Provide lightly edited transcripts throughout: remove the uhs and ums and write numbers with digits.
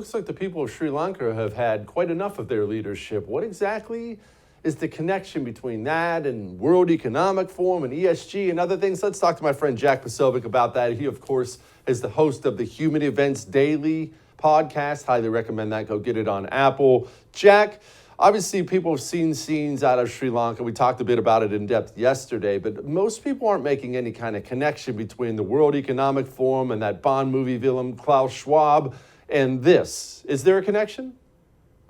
looks like the people of Sri Lanka have had quite enough of their leadership. What exactly is the connection between that and World Economic Forum and ESG and other things? Let's talk to my friend Jack Posobiec about that. He, of course, is the host of the Human Events Daily podcast. Highly recommend that. Go get it on Apple. Jack, obviously people have seen scenes out of Sri Lanka. We talked a bit about it in depth yesterday, but most people aren't making any kind of connection between the World Economic Forum and that Bond movie villain Klaus Schwab and this. Is there a connection?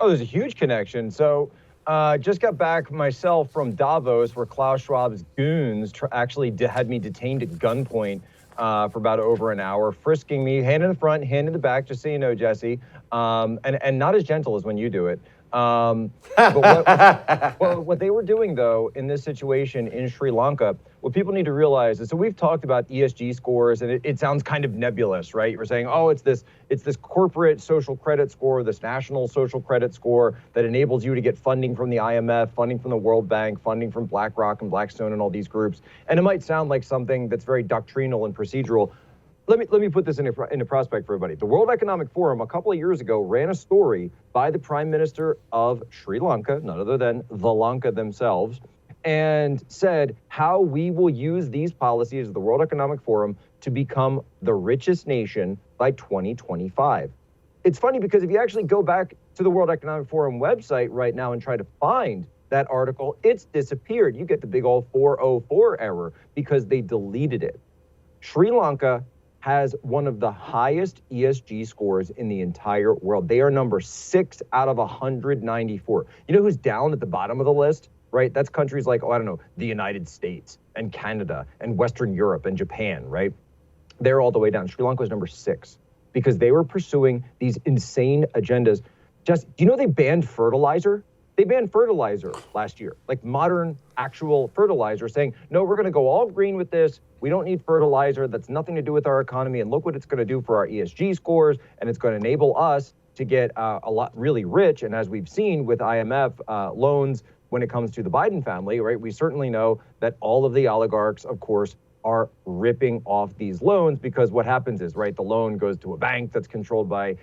Oh, there's a huge connection. So just got back myself from Davos, where Klaus Schwab's goons actually had me detained at gunpoint for about over an hour, frisking me, hand in the front, hand in the back, just so you know, Jesse, and not as gentle as when you do it. But what they were doing, though, in this situation in Sri Lanka, what people need to realize is, so we've talked about ESG scores, and it sounds kind of nebulous, right? We're saying, oh, it's this corporate social credit score, this national social credit score that enables you to get funding from the IMF, funding from the World Bank, funding from BlackRock and Blackstone and all these groups. And it might sound like something that's very doctrinal and procedural. Let me put this into prospect for everybody. The World Economic Forum a couple of years ago ran a story by the Prime Minister of Sri Lanka, none other than the Lanka themselves, and said how we will use these policies of the World Economic Forum to become the richest nation by 2025. It's funny because if you actually go back to the World Economic Forum website right now and try to find that article, it's disappeared. You get the big old 404 error because they deleted it. Sri Lanka has one of the highest ESG scores in the entire world. They are number 6 out of 194. You know who's down at the bottom of the list, right? That's countries like, the United States and Canada and Western Europe and Japan, right? They're all the way down. Sri Lanka is number 6 because they were pursuing these insane agendas. Do you know they banned fertilizer? They banned fertilizer last year, like modern actual fertilizer, saying, no, we're going to go all green with this. We don't need fertilizer. That's nothing to do with our economy. And look what it's going to do for our ESG scores. And it's going to enable us to get a lot really rich. And as we've seen with IMF loans, when it comes to the Biden family, right, we certainly know that all of the oligarchs, of course, are ripping off these loans because what happens is, right, the loan goes to a bank that's controlled by,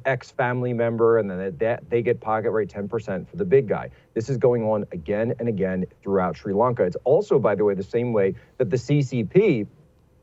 ex-family member, and then they get pocket rate 10% for the big guy. This is going on again and again throughout Sri Lanka. It's also, by the way, the same way that the CCP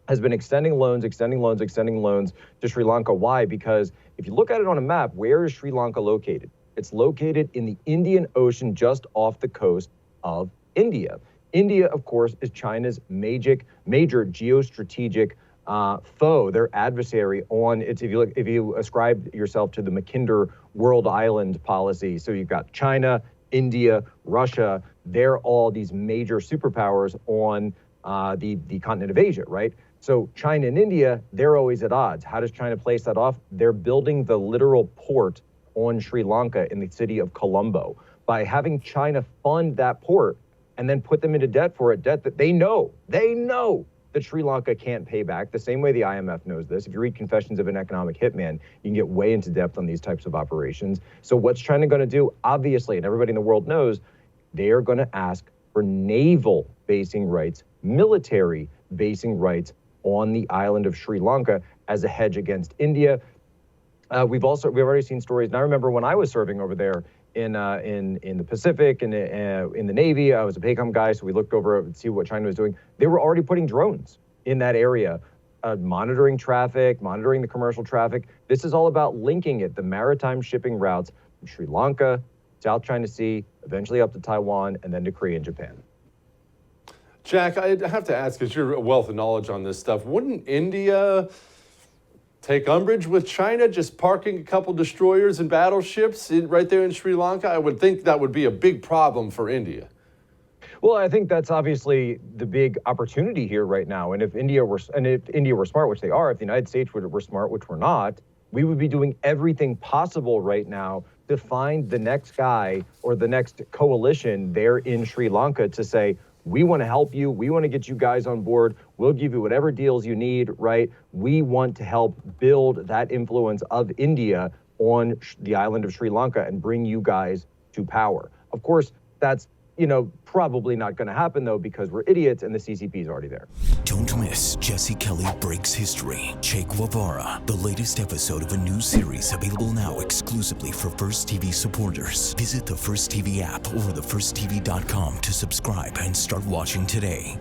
has been extending loans to Sri Lanka. Why? Because if you look at it on a map, where is Sri Lanka located? It's located in the Indian Ocean, just off the coast of India. India, of course, is China's major geostrategic foe, their adversary on its, if you ascribe yourself to the Mackinder World Island policy. So you've got China, India, Russia, they're all these major superpowers on the continent of Asia, right? So China and India, they're always at odds. How does China place that off? They're building the literal port on Sri Lanka in the city of Colombo. By having China fund that port, and then put them into debt for it, debt that they know that Sri Lanka can't pay back, the same way the IMF knows this. If you read Confessions of an Economic Hitman, you can get way into depth on these types of operations. So what's China going to do? Obviously, and everybody in the world knows, they are going to ask for naval basing rights, military basing rights on the island of Sri Lanka as a hedge against India. We've already seen stories, and I remember when I was serving over there in the Pacific and in the Navy. I was a PACOM guy, so we looked over to see what China was doing. They were already putting drones in that area, monitoring traffic, monitoring the commercial traffic. This is all about linking the maritime shipping routes from Sri Lanka, South China Sea, eventually up to Taiwan, and then to Korea and Japan. Jack, I have to ask, because you're a wealth of knowledge on this stuff, wouldn't India take umbrage with China just parking a couple destroyers and battleships right there in Sri Lanka? I would think that would be a big problem for India. Well, I think that's obviously the big opportunity here right now. And if India were smart, which they are, if the United States were smart, which we're not, we would be doing everything possible right now to find the next guy or the next coalition there in Sri Lanka to say, we want to help you. We want to get you guys on board. We'll give you whatever deals you need, right? We want to help build that influence of India on the island of Sri Lanka and bring you guys to power. Of course, that's probably not going to happen though, because we're idiots and the CCP is already there. Don't miss Jesse Kelly Breaks History. Che Guevara, the latest episode of a new series available now exclusively for First TV supporters. Visit the First TV app or thefirsttv.com to subscribe and start watching today.